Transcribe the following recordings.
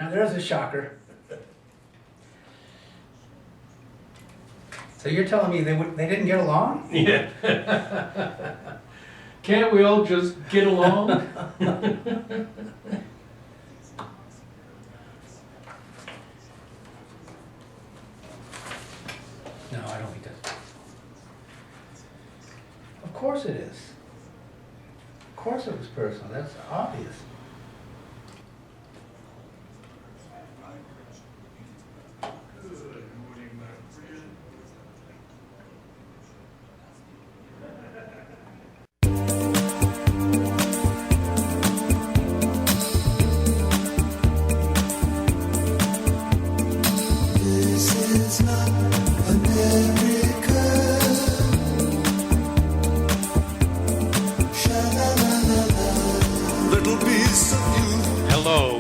Now there's a shocker. So you're telling me they didn't get along? Yeah. Can't we all just get along? No, I don't think that's. Of course it is. Of course it was personal. That's obvious.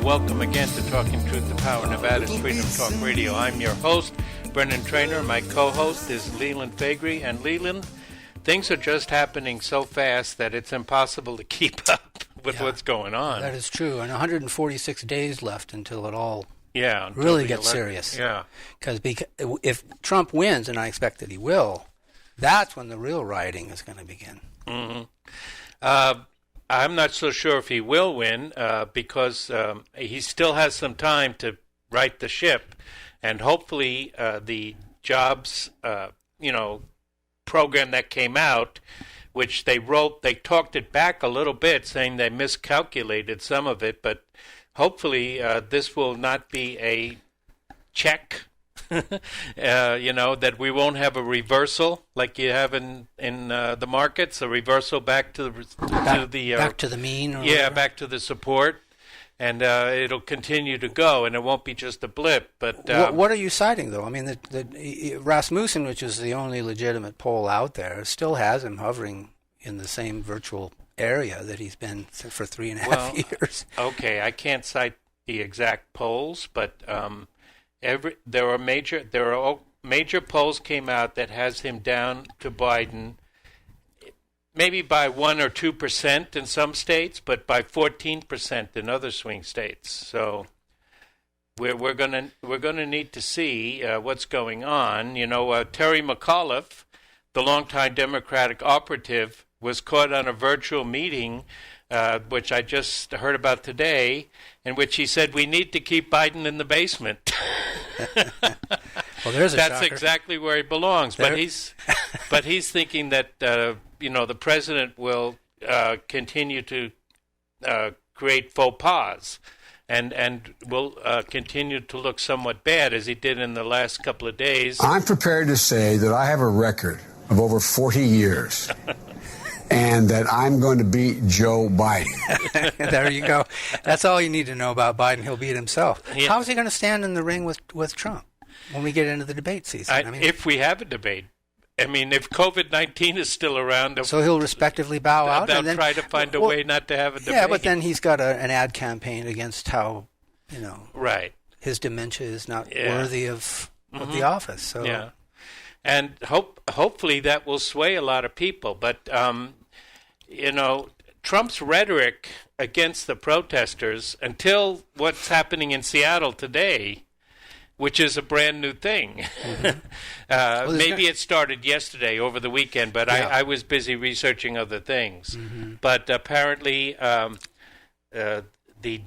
Welcome again to Talking Truth to Power, Nevada's Freedom Talk Radio. I'm your host, Brennan Trainor. My co-host is Leland Faegre. And Leland, things are just happening so fast that it's impossible to keep up with what's going on. That is true. And 146 days left until it all until really gets serious. Yeah. Because if Trump wins, and I expect that he will, that's when the real rioting is going to begin. Mm-hmm. I'm not so sure if he will win because he still has some time to right the ship, and hopefully the jobs, program that came out, which they talked it back a little bit, saying they miscalculated some of it, but hopefully this will not be a check. That we won't have a reversal like you have in the markets, a reversal back to the mean. Back to the support, and it'll continue to go, and it won't be just a blip. But what are you citing, though? I mean, the Rasmussen, which is the only legitimate poll out there, still has him hovering in the same virtual area that he's been for 3.5 years. Okay, I can't cite the exact polls, but. There are major polls came out that has him down to Biden, maybe by 1 or 2% in some states, but by 14% in other swing states. So we're gonna need to see what's going on. Terry McAuliffe, the longtime Democratic operative, was caught on a virtual meeting, which I just heard about today, in which he said we need to keep Biden in the basement. Well, there's a That's shocker. exactly where he belongs. But he's thinking that the president will continue to create faux pas, and will continue to look somewhat bad as he did in the last couple of days. I'm prepared to say that I have a record of over 40 years. And that I'm going to beat Joe Biden. There you go. That's all you need to know about Biden. He'll beat himself. Yeah. How is he going to stand in the ring with Trump when we get into the debate season? If we have a debate. I mean, if COVID-19 is still around... So he'll respectively bow out? They'll and then try to find a way not to have a debate. Yeah, but then he's got an ad campaign against how, right. his dementia is not worthy of the office. So. Yeah. And hopefully that will sway a lot of people. But... Trump's rhetoric against the protesters until what's happening in Seattle today, which is a brand new thing. Mm-hmm. Maybe it started yesterday over the weekend, but I was busy researching other things. Mm-hmm. But apparently the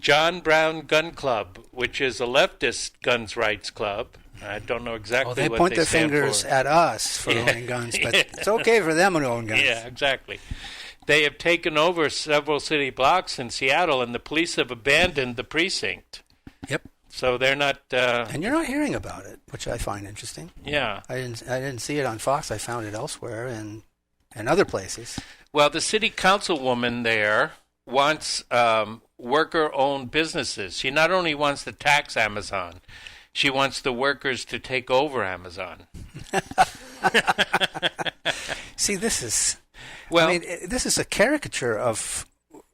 John Brown Gun Club, which is a leftist guns rights club, I don't know exactly what they stand for. They point their fingers at us for owning guns, but it's okay for them to own guns. Yeah, exactly. They have taken over several city blocks in Seattle, and the police have abandoned the precinct. Yep. So they're not. And you're not hearing about it, which I find interesting. Yeah. I didn't see it on Fox. I found it elsewhere and other places. Well, the city councilwoman there wants worker-owned businesses. She not only wants to tax Amazon, she wants the workers to take over Amazon. See, this is. Well, this is a caricature of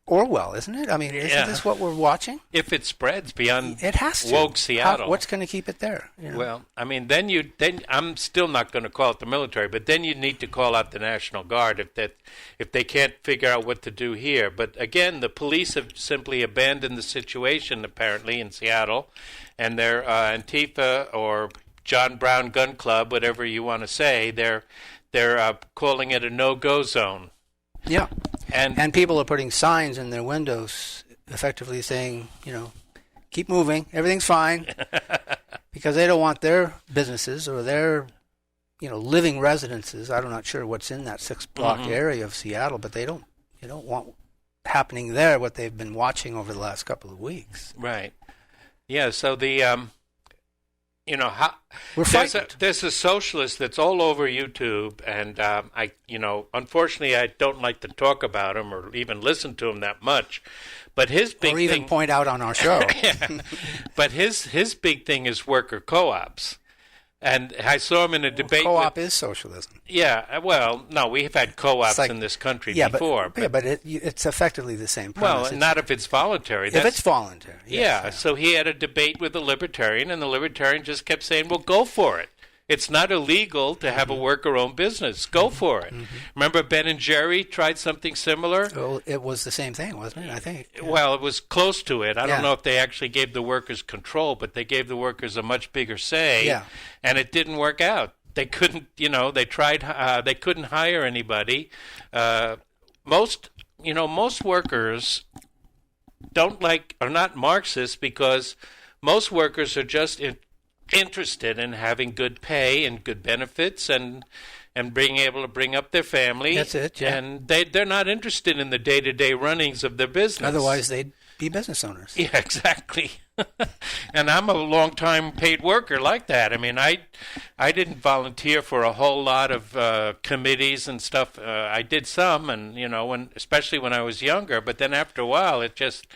Orwell, isn't it? I mean, isn't this what we're watching? If it spreads beyond it has to. woke Seattle. What's going to keep it there? You know? Well, I mean, then I'm still not going to call it the military, but then you need to call out the National Guard if they can't figure out what to do here. But again, the police have simply abandoned the situation apparently in Seattle, and their Antifa or John Brown Gun Club, whatever you want to say, they're calling it a no-go zone. Yeah, and people are putting signs in their windows, effectively saying, keep moving, everything's fine, because they don't want their businesses or their, living residences. I'm not sure what's in that 6-block area of Seattle, but they don't want happening there what they've been watching over the last couple of weeks. Right. Yeah. So the we're frightened. There's a socialist that's all over YouTube, and unfortunately, I don't like to talk about him or even listen to him that much. But his big or even thing, point out on our show. Yeah. But his big thing is worker co-ops. And I saw him in a debate. Co-op is socialism. Yeah, well, no, we've had co-ops in this country before. But it's effectively the same premise. Well, not if it's voluntary. If it's voluntary. Yes, yeah, so he had a debate with a libertarian, and the libertarian just kept saying, well, go for it. It's not illegal to have a worker-owned business. Go for it. Remember Ben and Jerry tried something similar? Well, it was the same thing, wasn't it? I think. Yeah. Well, it was close to it. I don't know if they actually gave the workers control, but they gave the workers a much bigger say. Yeah. And it didn't work out. They couldn't, they tried. They couldn't hire anybody. Most workers are not Marxist because most workers are just interested in having good pay and good benefits and being able to bring up their family. That's it, yeah. And they're not interested in the day-to-day runnings of their business. Otherwise, they'd be business owners. Yeah, exactly. And I'm a long-time paid worker like that. I mean, I didn't volunteer for a whole lot of committees and stuff. I did some, and, especially when I was younger. But then after a while, it just...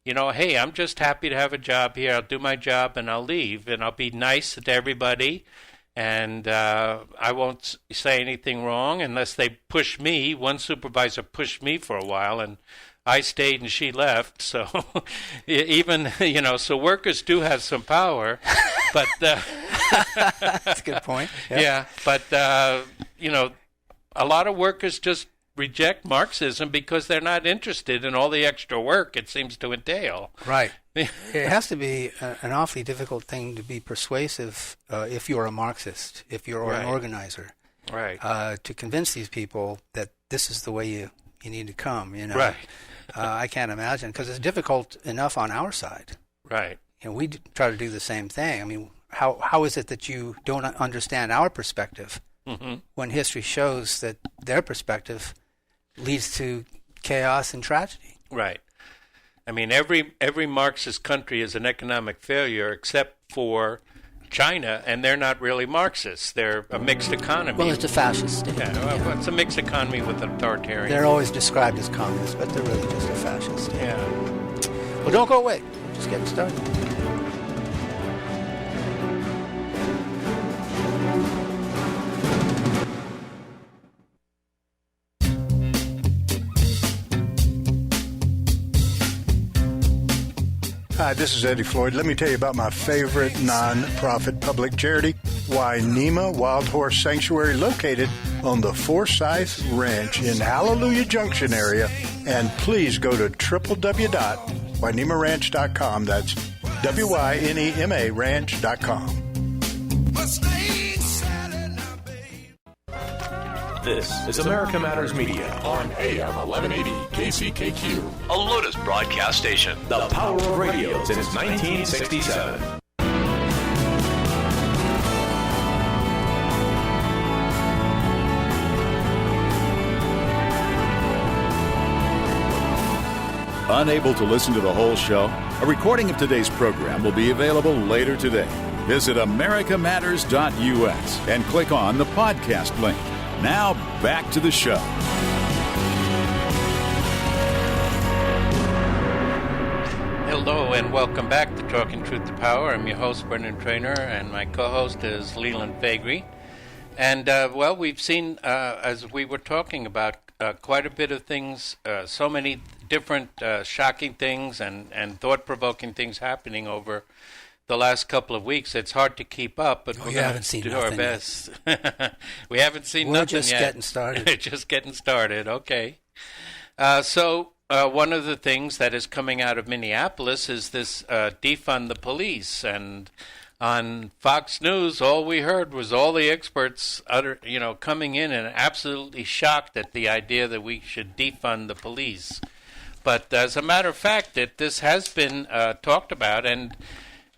hey, I'm just happy to have a job here. I'll do my job and I'll leave. And I'll be nice to everybody. And I won't say anything wrong unless they push me. One supervisor pushed me for a while, and I stayed and she left. So even, so workers do have some power. But that's a good point. Yep. Yeah, but, a lot of workers just reject Marxism because they're not interested in all the extra work it seems to entail. Right. It has to be an awfully difficult thing to be persuasive if you're a Marxist, if you're an organizer. Right. To convince these people that this is the way you need to come, Right. I can't imagine, because it's difficult enough on our side. Right. We try to do the same thing. I mean, how is it that you don't understand our perspective when history shows that their perspective leads to chaos and tragedy? Right. I mean, every Marxist country is an economic failure except for China, and they're not really Marxists. They're a mixed economy. Well, it's a fascist state. Yeah, well, it's a mixed economy with authoritarian. They're always described as communists, but they're really just a fascist state. Yeah. Well, don't go away. We're just getting started. Hi, this is Eddie Floyd. Let me tell you about my favorite non-profit public charity, Wainema Wild Horse Sanctuary, located on the Forsyth Ranch in Hallelujah Junction area. And please go to www.wainemaranch.com. That's WYNEMA ranch.com. This is America Matters Media on AM 1180 KCKQ, a Lotus broadcast station. The power of radio since 1967. Unable to listen to the whole show? A recording of today's program will be available later today. Visit americamatters.us and click on the podcast link. Now, back to the show. Hello, and welcome back to Talking Truth to Power. I'm your host, Brendan Traynor, and my co-host is Leland Faegre. And, we've seen, as we were talking about, quite a bit of things, so many different shocking things and thought-provoking things happening over the last couple of weeks. It's hard to keep up, but we're going to do our best. We haven't seen nothing yet. We're just getting started. Just getting started, okay. So one of the things that is coming out of Minneapolis is this defund the police. And on Fox News, all we heard was all the experts coming in and absolutely shocked at the idea that we should defund the police. But as a matter of fact, this has been talked about, and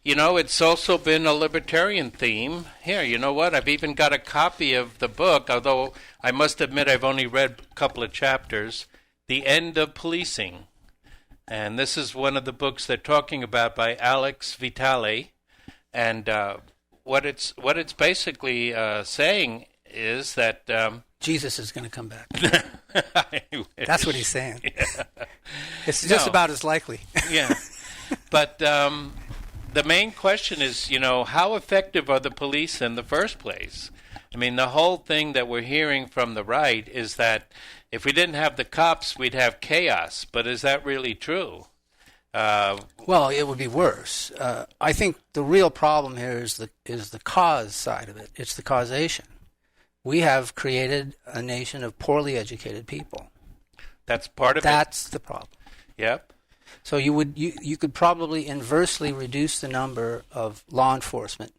it's also been a libertarian theme. Here, you know what? I've even got a copy of the book, although I must admit I've only read a couple of chapters, The End of Policing. And this is one of the books they're talking about by Alex Vitale. And what it's basically saying is that... Jesus is going to come back. That's what he's saying. Yeah. It's just about as likely. Yeah. But... the main question is, how effective are the police in the first place? I mean, the whole thing that we're hearing from the right is that if we didn't have the cops, we'd have chaos. But is that really true? Well, it would be worse. I think the real problem here is the cause side of it. It's the causation. We have created a nation of poorly educated people. That's part of it? That's the problem. Yep. So you could probably inversely reduce the number of law enforcement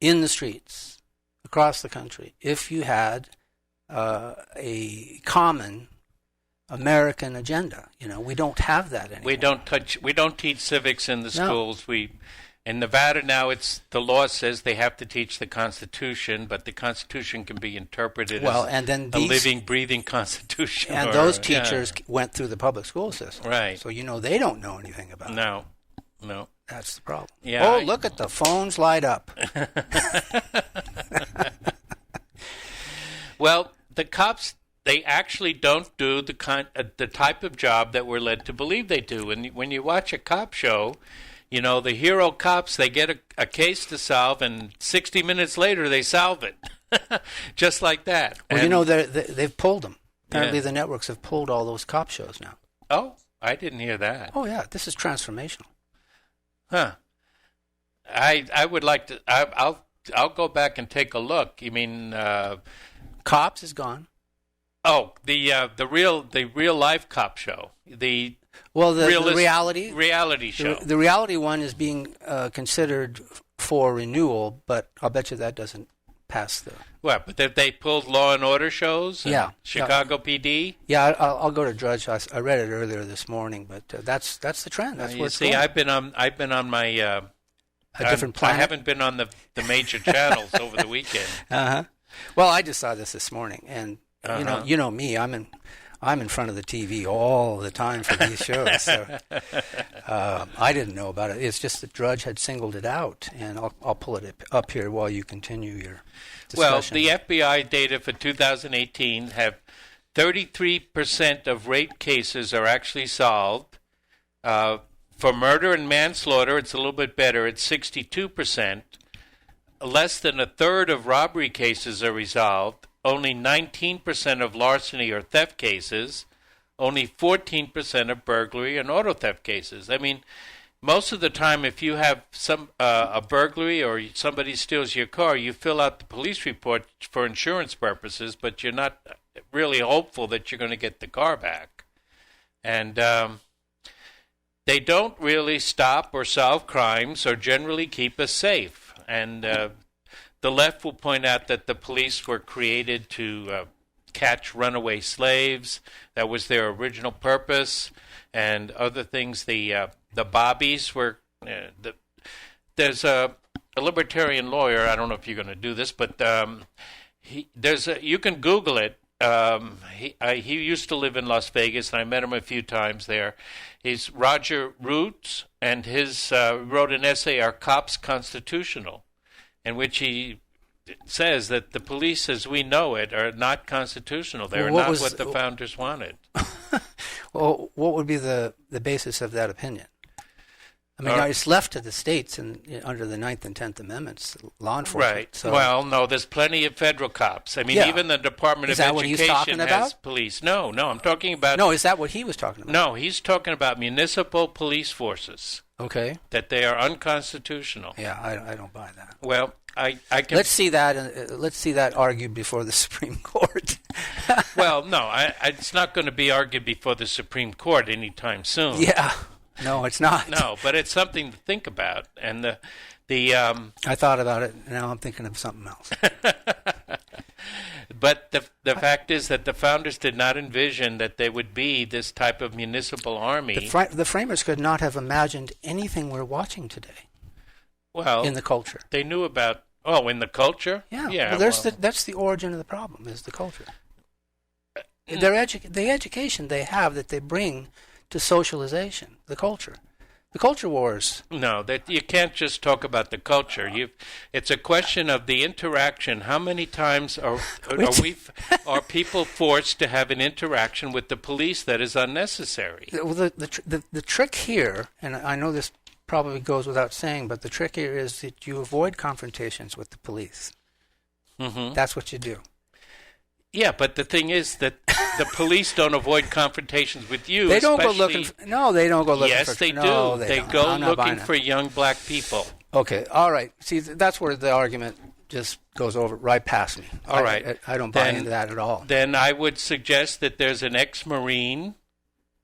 in the streets across the country if you had a common American agenda. We don't have that anymore. We don't teach civics in the schools. In Nevada now, the law says they have to teach the Constitution, but the Constitution can be interpreted as a living, breathing Constitution. And those teachers went through the public school system. Right. So they don't know anything about it. No. That's the problem. Yeah, look at the phones light up. Well, the cops, they actually don't do the type of job that we're led to believe they do. And when you watch a cop show... the hero cops, they get a case to solve, and 60 minutes later they solve it. Just like that. Well, they've pulled them. Apparently the networks have pulled all those cop shows now. Oh, I didn't hear that. Oh, yeah. This is transformational. Huh. I would like to... I'll go back and take a look. You mean... Cops is gone. Oh, the real life cop show. The reality show. The reality one is being considered for renewal, but I'll bet you that doesn't pass the... What, but they pulled Law and Order shows? Yeah. Chicago PD? Yeah, I'll go to Drudge. I read it earlier this morning, but that's the trend. That's where it's going. I've been on my... a different planet? I haven't been on the major channels over the weekend. Uh-huh. Well, I just saw this morning, and you know me, I'm in front of the TV all the time for these shows. So, I didn't know about it. It's just that Drudge had singled it out, and I'll pull it up here while you continue your discussion. Well, the FBI data for 2018 have 33% of rape cases are actually solved. For murder and manslaughter, it's a little bit better. It's 62%. Less than a third of robbery cases are resolved. Only 19% of larceny or theft cases, only 14% of burglary and auto theft cases. I mean, most of the time, if you have a burglary or somebody steals your car, you fill out the police report for insurance purposes, but you're not really hopeful that you're going to get the car back. And they don't really stop or solve crimes or generally keep us safe. And the left will point out that the police were created to catch runaway slaves. That was their original purpose. And other things, the bobbies were... there's a libertarian lawyer, I don't know if you're going to do this, but you can Google it. He used to live in Las Vegas, and I met him a few times there. He's Roger Roots, and his wrote an essay, Are Cops Constitutional?, in which he says that the police as we know it are not constitutional. They are not what the founders wanted. Well, what would be the basis of that opinion? I mean, it's left to the states and under the 9th and 10th Amendments, law enforcement. Right. So, Well, no, there's plenty of federal cops. I mean, Yeah. even the Department Is of that what he's Education talking has about? police. No, I'm talking about... no, is that what he was talking about? No, he's talking about municipal police forces, Okay. that they are unconstitutional. Yeah, I don't buy that. Well, I can... Let's see that argued before the Supreme Court. Well, no, it's not going to be argued before the Supreme Court anytime soon. Yeah. No, it's not. No, but it's something to think about. And the I thought about it, and now I'm thinking of something else. But the fact is that the founders did not envision that there would be this type of municipal army. The framers could not have imagined anything we're watching today. Well, in the culture. They knew about... Oh, in the culture? Yeah. Well, that's the origin of the problem, is the culture. The education they have that they bring to socialization, the culture. The culture wars. No, that you can't just talk about the culture. It's a question of the interaction. How many times are people forced to have an interaction with the police that is unnecessary? The trick here, and I know this probably goes without saying, but the trick here is that you avoid confrontations with the police. Mm-hmm. That's what you do. Yeah, but the thing is that the police don't avoid confrontations with you. They don't go looking they don't go looking yes, for... they do. No, they go looking for young black people. Okay, all right. See, that's where the argument just goes over right past me. All right. I don't buy into that at all. Then I would suggest that there's an ex-Marine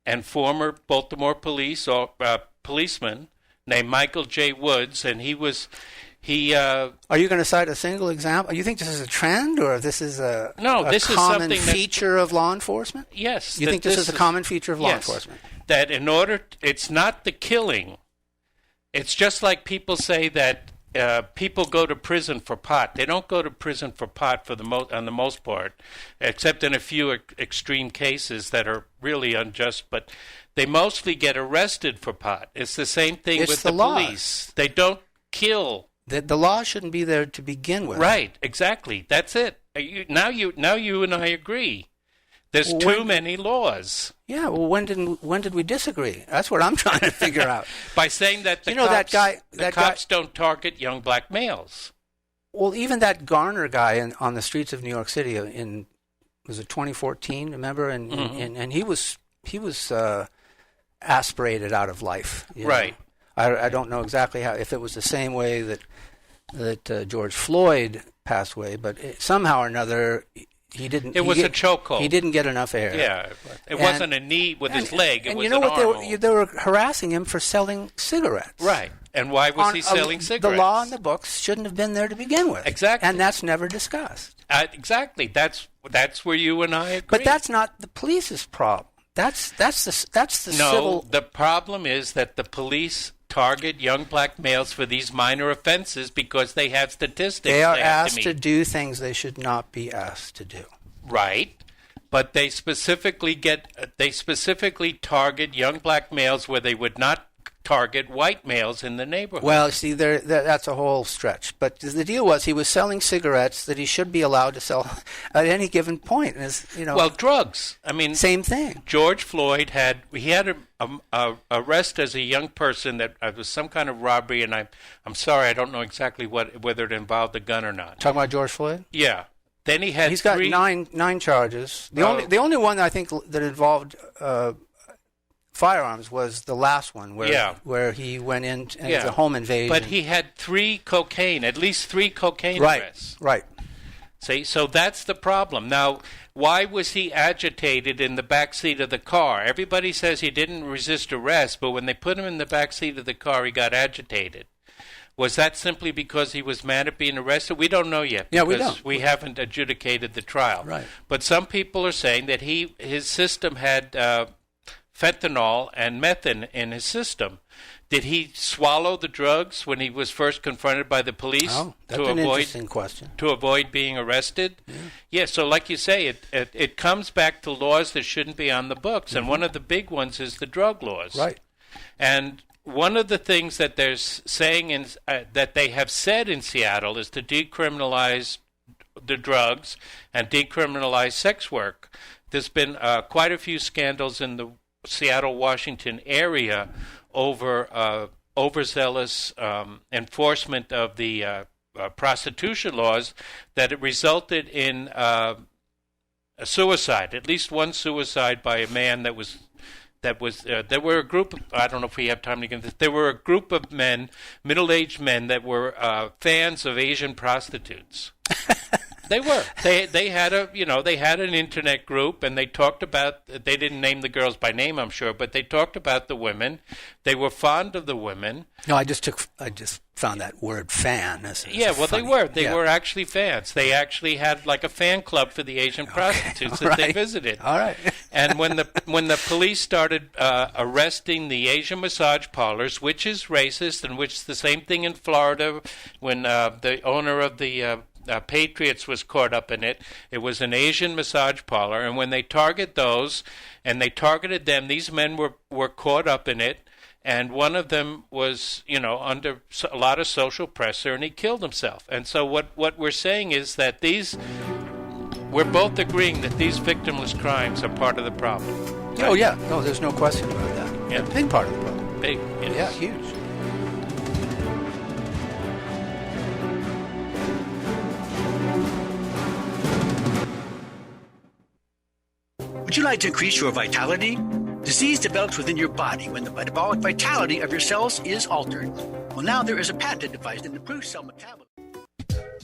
and former Baltimore policeman named Michael J. Woods, and he... Are you going to cite a single example? You think this is a trend, or this is a common feature of law enforcement? Yes. You think this is a common feature of law enforcement? That it's not the killing. It's just like people say that people go to prison for pot. They don't go to prison for pot on the most part, except in a few extreme cases that are really unjust, but they mostly get arrested for pot. It's the same thing with the police. They don't kill. The law shouldn't be there to begin with. Right, exactly. That's it. Now you and I agree. There's too many laws. Yeah, well, when did we disagree? That's what I'm trying to figure out. By saying that the cops don't target young black males. Well, even that Garner guy on the streets of New York City was it 2014, remember? And he was aspirated out of life. Right. I don't know exactly if it was the same way that George Floyd passed away, but somehow or another he didn't. It was a chokehold. He didn't get enough air. Yeah, it wasn't a knee with his leg. It was you know an what? arm. They were harassing him for selling cigarettes. Right. And why was he selling cigarettes? The law in the books shouldn't have been there to begin with. Exactly. And that's never discussed. Exactly. That's where you and I agree. But that's not the police's problem. That's the civil. No, the problem is that the police target young black males for these minor offenses because they have statistics. They are asked to do things they should not be asked to do. Right. But they specifically target young black males where they would not target white males in the neighborhood. Well, see, that's a whole stretch. But the deal was he was selling cigarettes that he should be allowed to sell at any given point. Well, drugs. I mean, same thing. George Floyd had a arrest as a young person that was some kind of robbery, and I'm sorry, I don't know exactly whether it involved a gun or not. Talking about George Floyd? Yeah. Then he's got nine charges. The only one I think that involved firearms was the last one where he went in and it was a home invasion. But he had at least three cocaine arrests. Right. See, so that's the problem. Now, why was he agitated in the back seat of the car? Everybody says he didn't resist arrest, but when they put him in the back seat of the car, he got agitated. Was that simply because he was mad at being arrested? We don't know yet. Yeah, we don't. We haven't adjudicated the trial. Right. But some people are saying that his system had fentanyl and meth in his system. Did he swallow the drugs when he was first confronted by the police? Oh, that's an interesting question. To avoid being arrested? Yeah, so like you say, it comes back to laws that shouldn't be on the books, and one of the big ones is the drug laws. Right. And one of the things that they're saying that they have said in Seattle is to decriminalize the drugs and decriminalize sex work. There's been quite a few scandals in the Seattle, Washington area over overzealous enforcement of the prostitution laws that it resulted in a suicide, at least one suicide by a man that was there were a group of, I don't know if we have time to get this, there were a group of men, middle-aged men that were fans of Asian prostitutes. They were. They had an internet group, and they talked about, they didn't name the girls by name, I'm sure, but they talked about the women. They were fond of the women. No, I just found that word fan. Yeah, well, funny. They were actually fans. They actually had like a fan club for the Asian prostitutes that they visited. All right. And when the police started arresting the Asian massage parlors, which is racist, and which is the same thing in Florida, when the owner of the Patriots was caught up in it. It was an Asian massage parlor, and when they targeted those, and they targeted them, these men were caught up in it, and one of them was, under a lot of social pressure, and he killed himself. And so what we're saying is that we're both agreeing that these victimless crimes are part of the problem. Right? Oh, yeah. No, there's no question about that. Yeah. A big part of the problem. Big, yes. Yeah, huge. Would you like to increase your vitality? Disease develops within your body when the metabolic vitality of your cells is altered. Well, now there is a patented device that improves cell metabolism.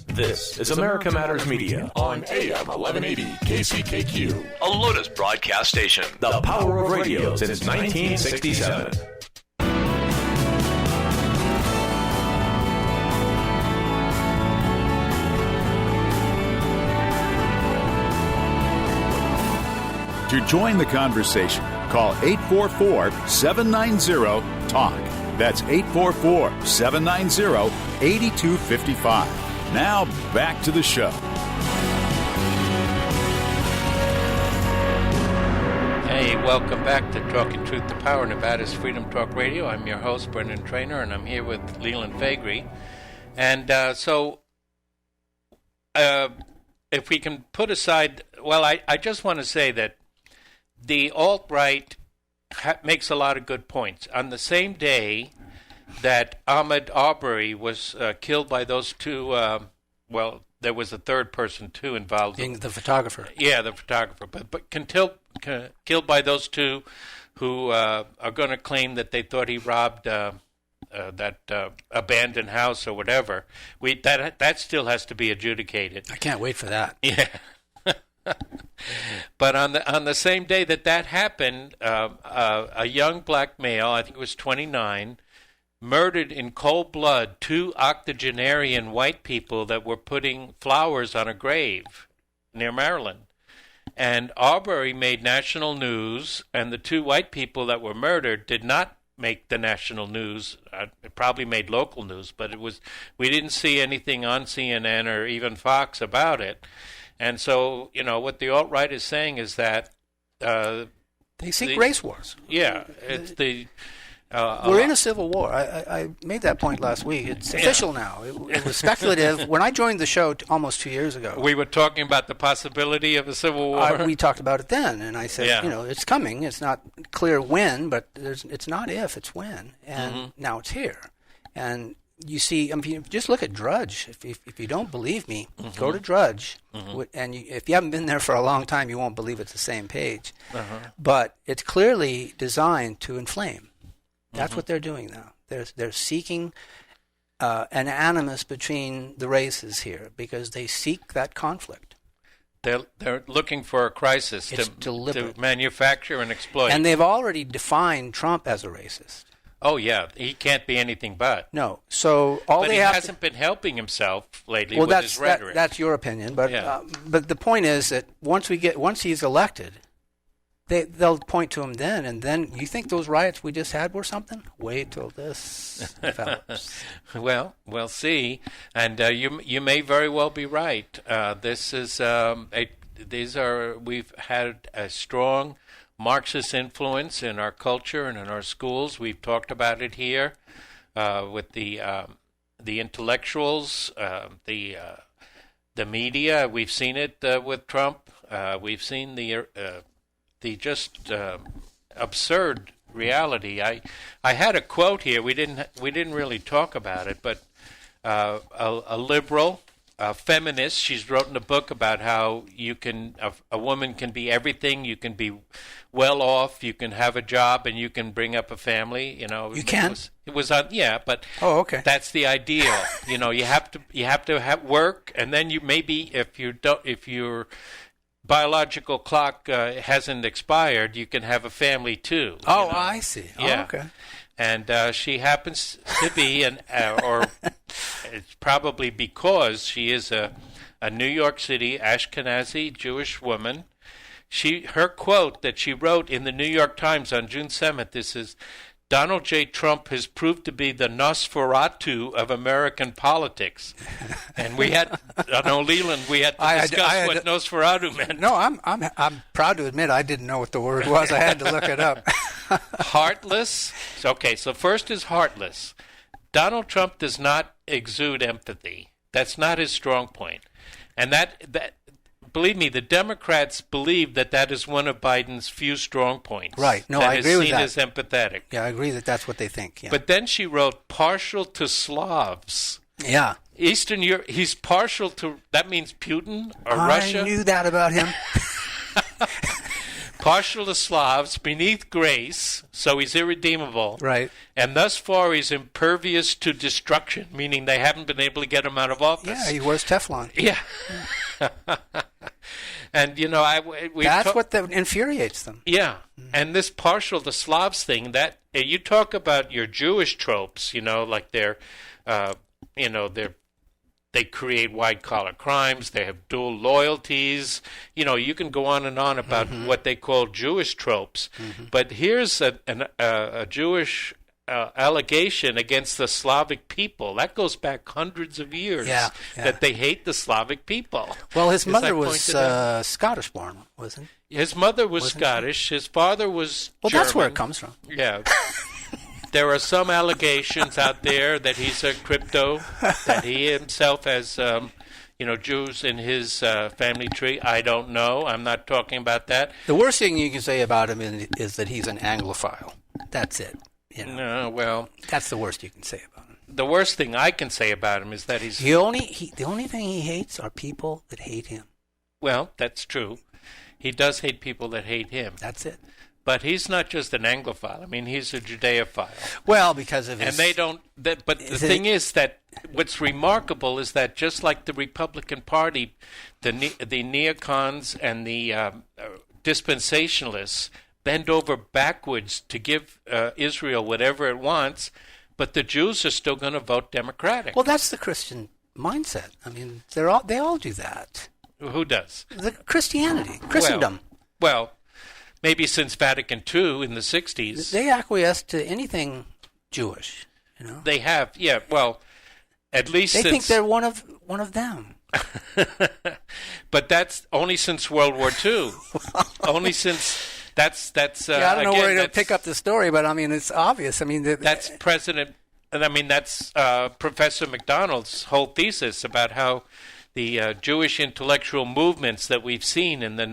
This is America Matters Media on AM 1180 KCKQ, a Lotus broadcast station. The power of radio since 1967. To join the conversation, call 844-790-TALK. That's 844-790-8255. Now, back to the show. Hey, welcome back to Talking Truth to Power, Nevada's Freedom Talk Radio. I'm your host, Brendan Traynor, and I'm here with Leland Faegre. And if we can put aside, I just want to say that the alt-right makes a lot of good points. On the same day that Ahmaud Arbery was killed by those two, there was a third person too involved. The photographer. Yeah, the photographer. But killed by those two who are going to claim that they thought he robbed that abandoned house or whatever. That still has to be adjudicated. I can't wait for that. Yeah. But on the same day that happened, a young black male, I think it was 29, murdered in cold blood two octogenarian white people that were putting flowers on a grave near Maryland. And Arbery made national news, and the two white people that were murdered did not make the national news. It probably made local news, but we didn't see anything on CNN or even Fox about it. And so, what the alt-right is saying is that they seek race wars. Yeah, it's the we're in a civil war. I made that point last week. It's official now. It was speculative. When I joined the show almost 2 years ago, we were talking about the possibility of a civil war. We talked about it then, and I said, it's coming. It's not clear when, but it's not if, it's when. And now it's here. And you see, just look at Drudge. If you don't believe me, go to Drudge. And if you haven't been there for a long time, you won't believe it's the same page. But it's clearly designed to inflame. That's what they're doing now. They're seeking an animus between the races here because they seek that conflict. They're looking for a crisis to manufacture and exploit. And they've already defined Trump as a racist. Oh, yeah. He can't be anything but. No. So but he hasn't been helping himself lately with his rhetoric. That's your opinion. But but the point is that once he's elected, they'll point to him then. And then you think those riots we just had were something? Wait till this develops. Well, we'll see. And you may very well be right. We've had a strong Marxist influence in our culture and in our schools. We've talked about it here with the intellectuals, the media. We've seen it with Trump. We've seen the just absurd reality. I had a quote here. We didn't really talk about it, but a liberal, a feminist. She's written a book about how a woman can be everything. You can be well off. You can have a job, and you can bring up a family. You know, you can. It was but okay. That's the ideal. You know, you have to have work, and then you maybe if your biological clock hasn't expired, you can have a family too. Oh, I see. Yeah. Oh, okay. And she happens to be or it's probably because she is a New York City Ashkenazi Jewish woman. Her quote that she wrote in the New York Times on June 7th, this is, Donald J. Trump has proved to be the Nosferatu of American politics. And we had, Leland, we had to discuss what Nosferatu meant. No, I'm proud to admit I didn't know what the word was. I had to look it up. Heartless. Okay, so first is heartless. Donald Trump does not exude empathy. That's not his strong point. And that believe me, the Democrats believe that is one of Biden's few strong points. Right. No, I agree with that. That is seen as empathetic. Yeah, I agree that that's what they think. Yeah. But then she wrote partial to Slavs. Yeah. Eastern Europe, he's partial to, that means Putin or Russia? I knew that about him. Partial to Slavs, beneath grace, so he's irredeemable. Right. And thus far he's impervious to destruction, meaning they haven't been able to get him out of office. Yeah, he wears Teflon. Yeah. And, you know, that's what infuriates them. Yeah. And this partial to Slavs thing, that you talk about your Jewish tropes, you know, like they create white-collar crimes, they have dual loyalties. You know, you can go on and on about what they call Jewish tropes. But here's a Jewish allegation against the Slavic people. That goes back hundreds of years, that they hate the Slavic people. Well, his mother was Scottish-born, wasn't he? His mother was Scottish. His father was German. That's where it comes from. Yeah. There are some allegations out there that he's a crypto, that he himself has, Jews in his family tree. I don't know. I'm not talking about that. The worst thing you can say about him is that he's an Anglophile. That's it. You know? No, well, that's the worst you can say about him. The worst thing I can say about him is that he's the only thing he hates are people that hate him. Well, that's true. He does hate people that hate him. That's it. But he's not just an Anglophile. I mean, he's a Judeophile. Well, because of his... And they don't... but the thing is that what's remarkable is that just like the Republican Party, the neocons and the dispensationalists bend over backwards to give Israel whatever it wants, but the Jews are still going to vote Democratic. Well, that's the Christian mindset. I mean, they all do that. Who does? The Christendom. Well, maybe since Vatican II in the 60s. They acquiesce to anything Jewish, you know. They have, yeah, well, at least they think they're one of them. But that's only since World War II. Only since that's I don't know where to pick up the story, but I mean it's obvious. I mean that's that's Professor MacDonald's whole thesis about how the Jewish intellectual movements that we've seen in the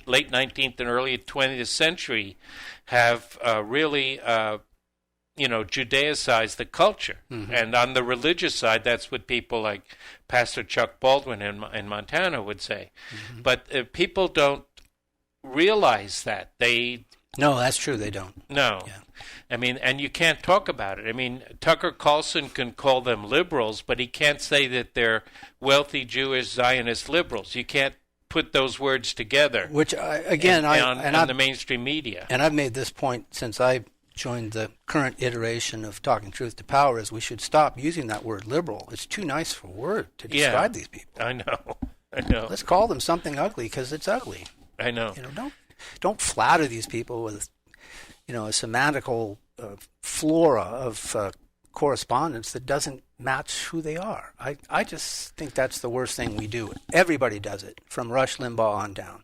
late 19th and early 20th century have really, Judaicized the culture. Mm-hmm. And on the religious side, that's what people like Pastor Chuck Baldwin in Montana would say. Mm-hmm. But people don't realize that. No, that's true. They don't. No. Yeah. I mean, and you can't talk about it. I mean, Tucker Carlson can call them liberals, but he can't say that they're wealthy Jewish Zionist liberals. You can't put those words together. Which, on the mainstream media. And I've made this point since I joined the current iteration of Talking Truth to Power, is we should stop using that word liberal. It's too nice for a word to describe these people. I know. Let's call them something ugly because it's ugly. I know. Don't flatter these people with, a semantical flora of correspondence that doesn't match who they are. I just think that's the worst thing we do. Everybody does it, from Rush Limbaugh on down,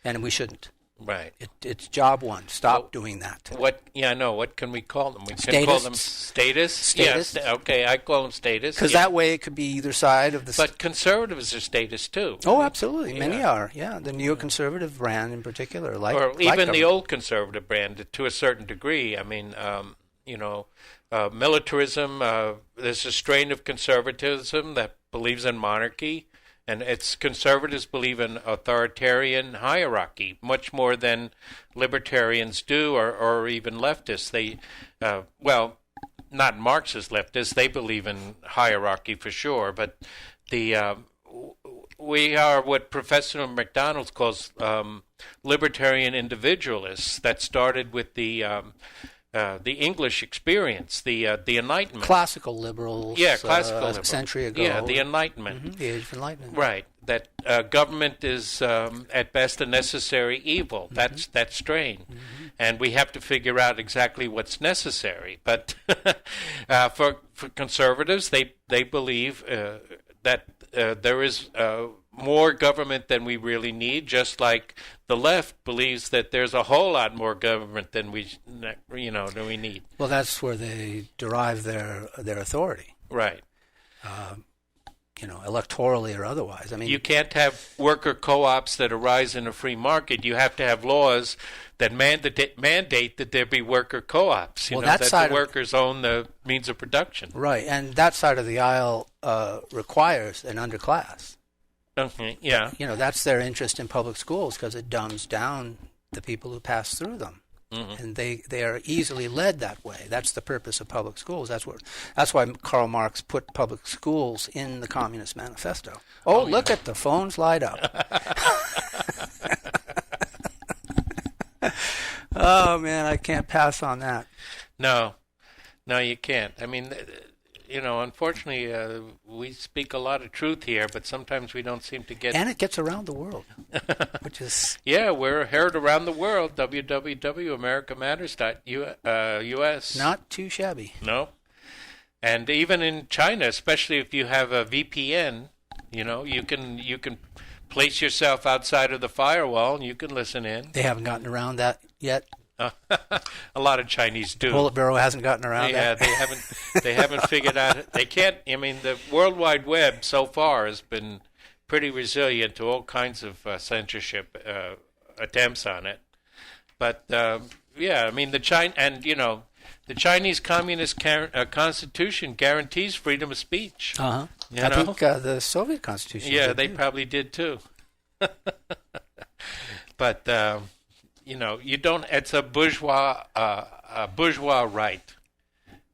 and we shouldn't. Right. It's job one. Stop doing that. What can we call them? We can call them statists. Statists. Yes. Okay, I call them statists. Because that way it could be either side of the... But conservatives are statists too. Oh, absolutely. Many are. Yeah, the neoconservative brand in particular. Or even the old conservative brand to a certain degree. I mean, militarism, there's a strain of conservatism that believes in monarchy. And its conservatives believe in authoritarian hierarchy much more than libertarians do, or even leftists. They, not Marxist leftists. They believe in hierarchy for sure. But we are what Professor McDonald calls libertarian individualists. That started with the English experience, the Enlightenment. Classical liberals. Yeah, classical liberals. A century ago. Yeah, the Enlightenment. Mm-hmm, the Age of Enlightenment. Right. That government is at best a necessary evil. That's that strain, and we have to figure out exactly what's necessary. But for conservatives, they believe that there is more government than we really need, just like the left believes that there's a whole lot more government than we need. Well, that's where they derive their authority. Right. Electorally or otherwise. I mean, you can't have worker co-ops that arise in a free market. You have to have laws that mandate that there be worker co-ops. That the workers own the means of production. Right, and that side of the aisle requires an underclass. Okay, yeah. That's their interest in public schools because it dumbs down the people who pass through them. Mm-hmm. And they are easily led that way. That's the purpose of public schools. That's why Karl Marx put public schools in the Communist Manifesto. Oh, look at the phones light up. Oh man, I can't pass on that. No, you can't. I mean, unfortunately, we speak a lot of truth here, but sometimes we don't seem to get... And it gets around the world, which is... Yeah, we're heard around the world, www.americamatters.us. Not too shabby. No. And even in China, especially if you have a VPN, you can place yourself outside of the firewall and you can listen in. They haven't gotten around that yet. A lot of Chinese do. Politburo hasn't gotten around that. Yeah, they haven't figured out. They can't. I mean, the World Wide Web so far has been pretty resilient to all kinds of censorship attempts on it. But I mean, the Chinese Communist Constitution guarantees freedom of speech. I think the Soviet Constitution. Yeah, they probably did too. But. You don't. It's a bourgeois right.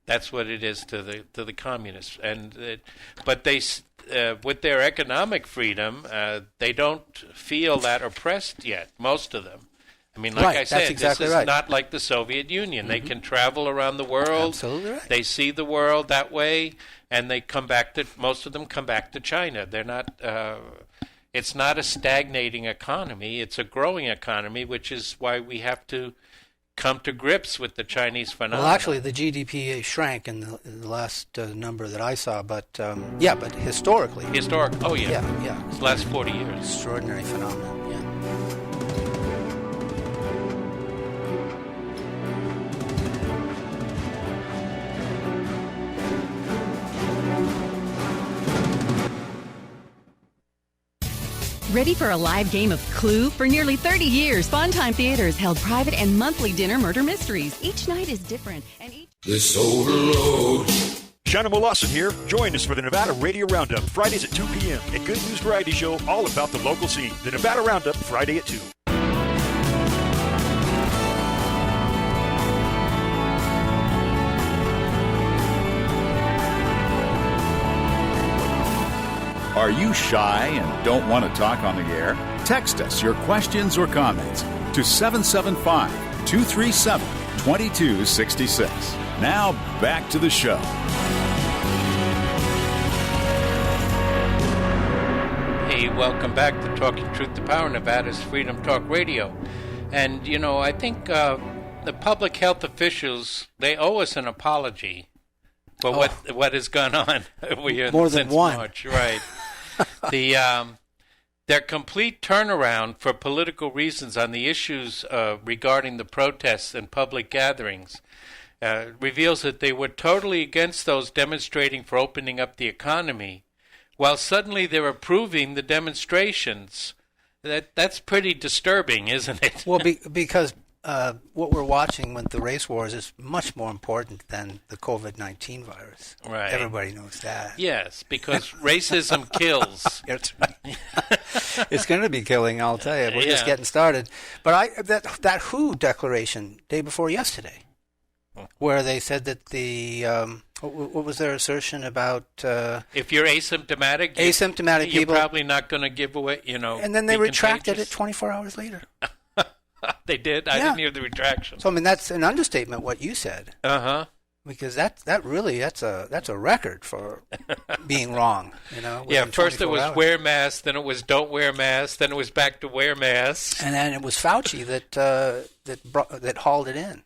That's what it is to the communists. But they, with their economic freedom, they don't feel that oppressed yet. Most of them. I mean, like I said, exactly this is not like the Soviet Union. Mm-hmm. They can travel around the world. Absolutely right. They see the world that way, and they come back to. Most of them come back to China. They're not. It's not a stagnating economy. It's a growing economy, which is why we have to come to grips with the Chinese phenomenon. Well, actually, the GDP shrank in the last number that I saw, but but historically. Oh, yeah. Yeah. It's the last 40 years. Extraordinary phenomenon, yeah. Ready for a live game of Clue? For nearly 30 years, Funtime Theaters held private and monthly dinner murder mysteries. Each night is different, and This overload. Shannon Lawson here. Join us for the Nevada Radio Roundup, Fridays at 2 p.m. A good news variety show all about the local scene. The Nevada Roundup, Friday at 2. Are you shy and don't want to talk on the air? Text us your questions or comments to 775-237-2266. Now, back to the show. Hey, welcome back to Talking Truth to Power, Nevada's Freedom Talk Radio. And, I think the public health officials, they owe us an apology for what has gone on more than one. March. Right. their complete turnaround for political reasons on the issues regarding the protests and public gatherings reveals that they were totally against those demonstrating for opening up the economy, while suddenly they're approving the demonstrations. That's pretty disturbing, isn't it? Well, because what we're watching with the race wars is much more important than the COVID-19 virus. Right. Everybody knows that. Yes, because racism kills. That's right. It's going to be killing, I'll tell you. We're just getting started. But that WHO declaration day before yesterday, where they said that the what was their assertion about if you're asymptomatic people, you're probably not going to give away, and then they retracted it 24 hours later. They did. I didn't hear the retraction. So I mean, that's an understatement what you said. Because that's a record for being wrong, Yeah, first it was hours. Wear masks, then it was don't wear masks, then it was back to wear masks, and then it was Fauci that hauled it in.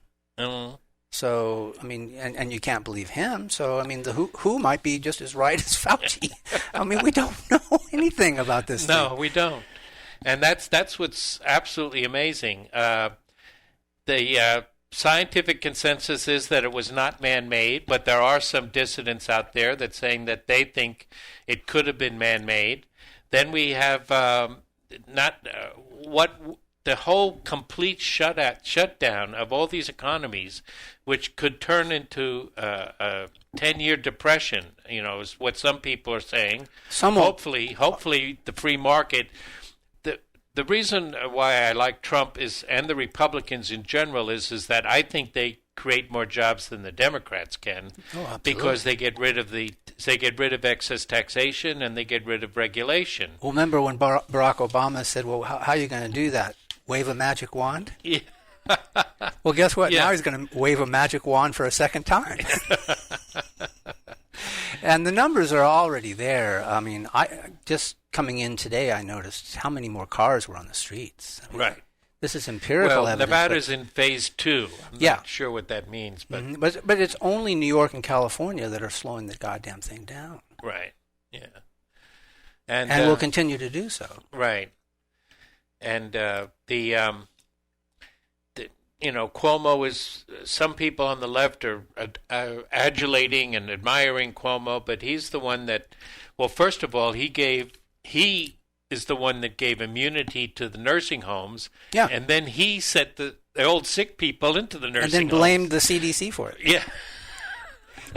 So I mean, and you can't believe him. So I mean, the WHO might be just as right as Fauci. I mean, we don't know anything about this. No, we don't, and that's what's absolutely amazing. The scientific consensus is that it was not man-made, but there are some dissidents out there that saying that they think it could have been man-made. Then we have the whole complete shutdown of all these economies, which could turn into a 10-year depression. Is what some people are saying. Hopefully, the free market. The reason why I like Trump and the Republicans in general is that I think they create more jobs than the Democrats can, because they get rid of excess taxation and they get rid of regulation. Well, remember when Barack Obama said, "Well, how are you going to do that? Wave a magic wand?" Yeah. Well, guess what? Yeah. Now he's going to wave a magic wand for a second time. And the numbers are already there. I mean, just coming in today, I noticed how many more cars were on the streets. I mean, right. This is empirical evidence. Nevada's in phase 2. I'm not sure what that means. But but it's only New York and California that are slowing the goddamn thing down. Right, yeah. And will continue to do so. Right. And Cuomo is, some people on the left are adulating and admiring Cuomo, but he's the one that, well, first of all, he is the one that gave immunity to the nursing homes, and then he set the old sick people into the nursing homes. And then blamed the CDC for it. Yeah.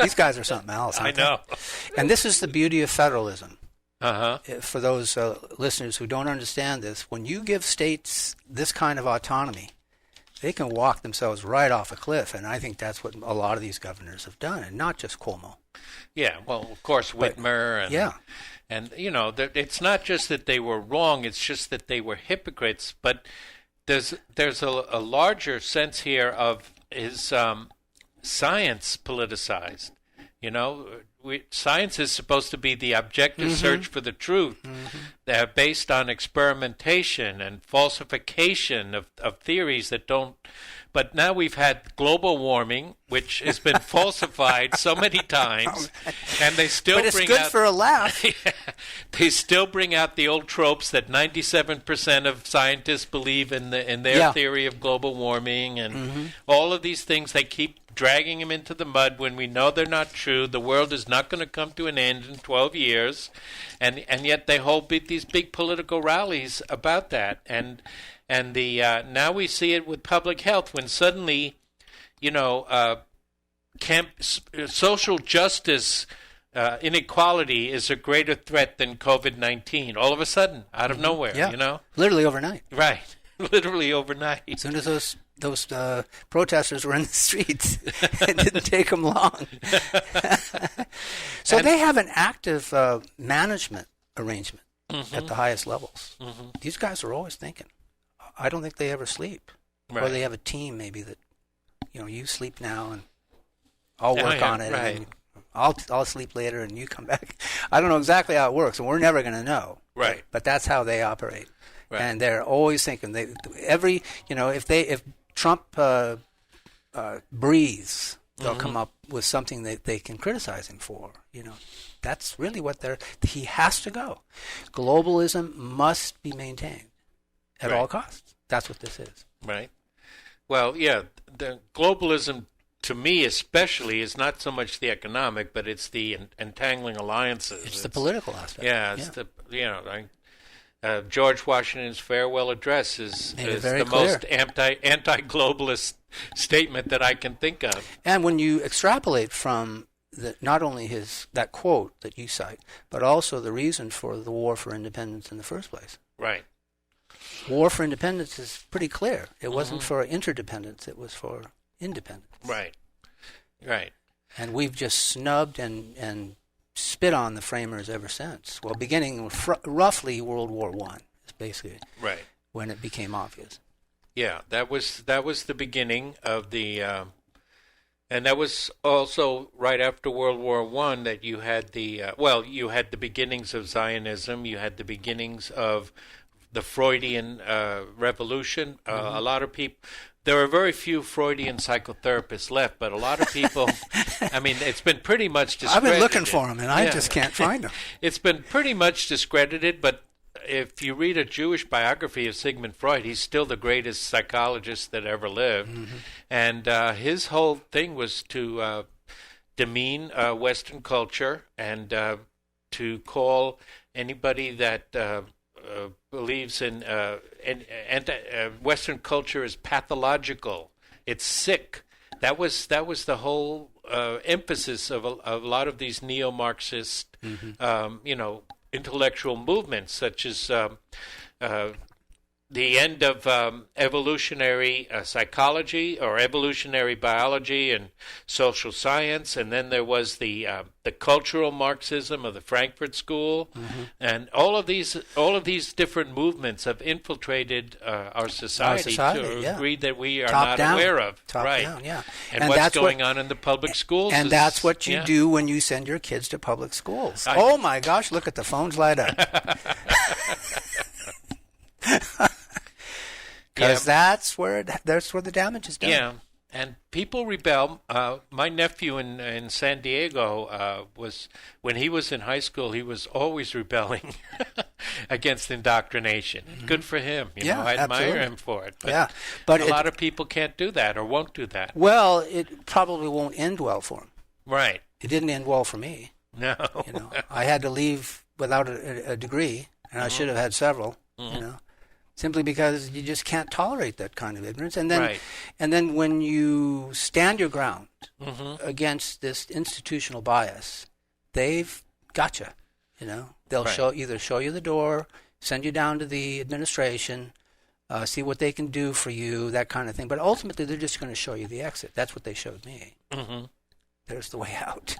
These guys are something else, I know. And this is the beauty of federalism. For those listeners who don't understand this, when you give states this kind of autonomy, they can walk themselves right off a cliff, and I think that's what a lot of these governors have done, and not just Cuomo. Yeah, well, of course, Whitmer. And it's not just that they were wrong, it's just that they were hypocrites, but there's a larger sense here of his science politicized. Science is supposed to be the objective search for the truth, based on experimentation and falsification of theories that don't. But now we've had global warming, which has been falsified so many times, and they still but it's bring good out, for a laugh. They still bring out the old tropes that 97% of scientists believe in their theory of global warming, and all of these things. They keep dragging them into the mud when we know they're not true. The world is not going to come to an end in 12 years, and yet they hold these big political rallies about that. And now we see it with public health, when suddenly, social justice, inequality is a greater threat than COVID-19. All of a sudden, out of nowhere, literally overnight. Right, literally overnight. As soon as those protesters were in the streets, it didn't take them long. So they have an active management arrangement at the highest levels. These guys are always thinking. I don't think they ever sleep. Right. Or they have a team maybe that, you sleep now and I'll work on it. Right. And I'll sleep later and you come back. I don't know exactly how it works, and we're never going to know. Right. But that's how they operate. Right. And they're always thinking if Trump breathes, they'll come up with something that they can criticize him for. That's really what he has to go. Globalism must be maintained at all costs. That's what this is. Right. Well, yeah, the globalism, to me especially, is not so much the economic, but it's the entangling alliances. It's the political aspect. Yeah, it's George Washington's farewell address is the most anti-globalist statement that I can think of. And when you extrapolate from not only that quote that you cite, but also the reason for the war for independence in the first place. Right. War for independence is pretty clear. It wasn't for interdependence. It was for independence. Right. Right. And we've just snubbed and spit on the framers ever since. Well, beginning with roughly World War I is basically when it became obvious. Yeah, that was the beginning of the, and that was also right after World War I that you had you had the beginnings of Zionism, you had the beginnings of the Freudian revolution. A lot of people. There are very few Freudian psychotherapists left, but a lot of people, I mean, it's been pretty much discredited. I've been looking for them, and I just can't find them. It's been pretty much discredited, but if you read a Jewish biography of Sigmund Freud, he's still the greatest psychologist that ever lived. And his whole thing was to demean Western culture and to call anybody that believes in Western culture is pathological. It's sick. That was the whole emphasis of a lot of these neo-Marxist, intellectual movements, such as the end of evolutionary psychology or evolutionary biology and social science, and then there was the cultural Marxism of the Frankfurt School, and all of these different movements have infiltrated our society to a degree that we are not aware of. Top down, and what's going on in the public schools. And that's what you do when you send your kids to public schools. Oh my gosh! Look at the phones light up. Because that's where the damage is done. Yeah, and people rebel. My nephew in San Diego was, when he was in high school, he was always rebelling against indoctrination. Good for him. I admire him for it. But a lot of people can't do that or won't do that. Well, it probably won't end well for him. Right. It didn't end well for me. No. I had to leave without a degree, and I should have had several. Simply because you just can't tolerate that kind of ignorance. And then when you stand your ground against this institutional bias, they've got you. They'll either show you the door, send you down to the administration, see what they can do for you, that kind of thing. But ultimately, they're just going to show you the exit. That's what they showed me. There's the way out.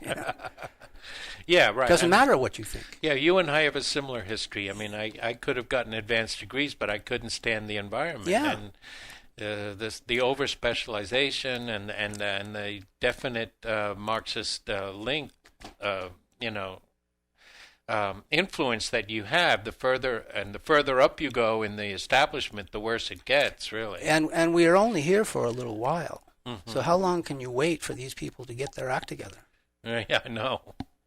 Yeah, right. Doesn't matter what you think. Yeah, you and I have a similar history. I mean, I could have gotten advanced degrees, but I couldn't stand the environment. Yeah. And the over-specialization and the definite Marxist link, influence that you have, the further up you go in the establishment, the worse it gets, really. And we are only here for a little while. So how long can you wait for these people to get their act together? Yeah,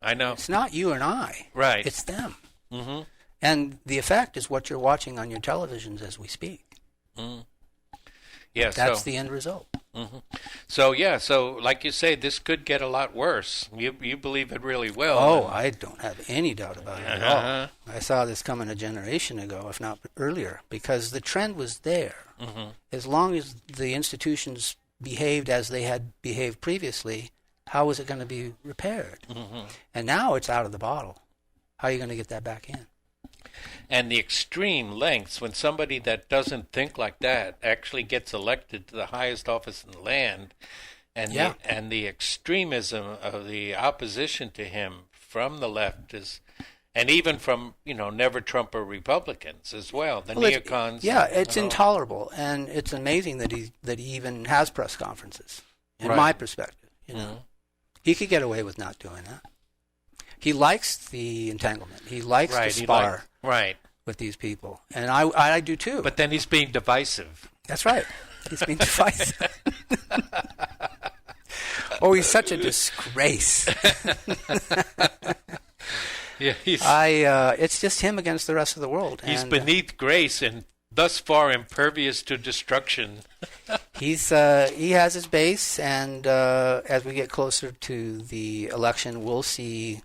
I know. It's not you and I. Right. It's them. And the effect is what you're watching on your televisions as we speak. Yeah, that's the end result. So like you say, this could get a lot worse. You believe it really will. Oh, I don't have any doubt about it at all. I saw this coming a generation ago, if not earlier, because the trend was there. As long as the institutions behaved as they had behaved previously, how was it going to be repaired? And now it's out of the bottle. How are you going to get that back in? And the extreme lengths, when somebody that doesn't think like that actually gets elected to the highest office in the land, and the extremism of the opposition to him from the left is, and even from never Trumper Republicans as well, the neocons. It's intolerable, and it's amazing that he even has press conferences. In my perspective, he could get away with not doing that. He likes the entanglement. He likes to spar with these people, and I do too. But then he's being divisive. That's right. He's being divisive. Oh, he's such a disgrace. Yeah, it's just him against the rest of the world. He's and, beneath grace and thus far impervious to destruction. he has his base, and as we get closer to the election, we'll see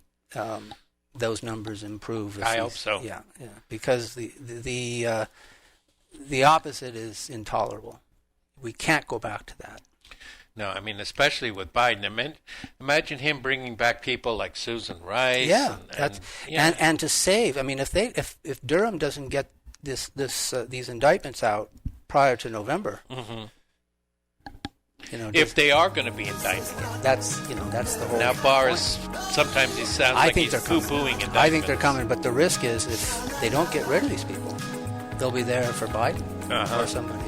those numbers improve. I hope so. Yeah, because the opposite is intolerable. We can't go back to that. No, I mean, especially with Biden. I mean, imagine him bringing back people like Susan Rice. Yeah, and and to save. I mean, if Durham doesn't get these indictments out prior to November, if they are going to be indicted, that's the whole. Now, Barr's sometimes he sounds like he's poo-pooing indictments. I think they're coming, but the risk is if they don't get rid of these people, they'll be there for Biden or somebody.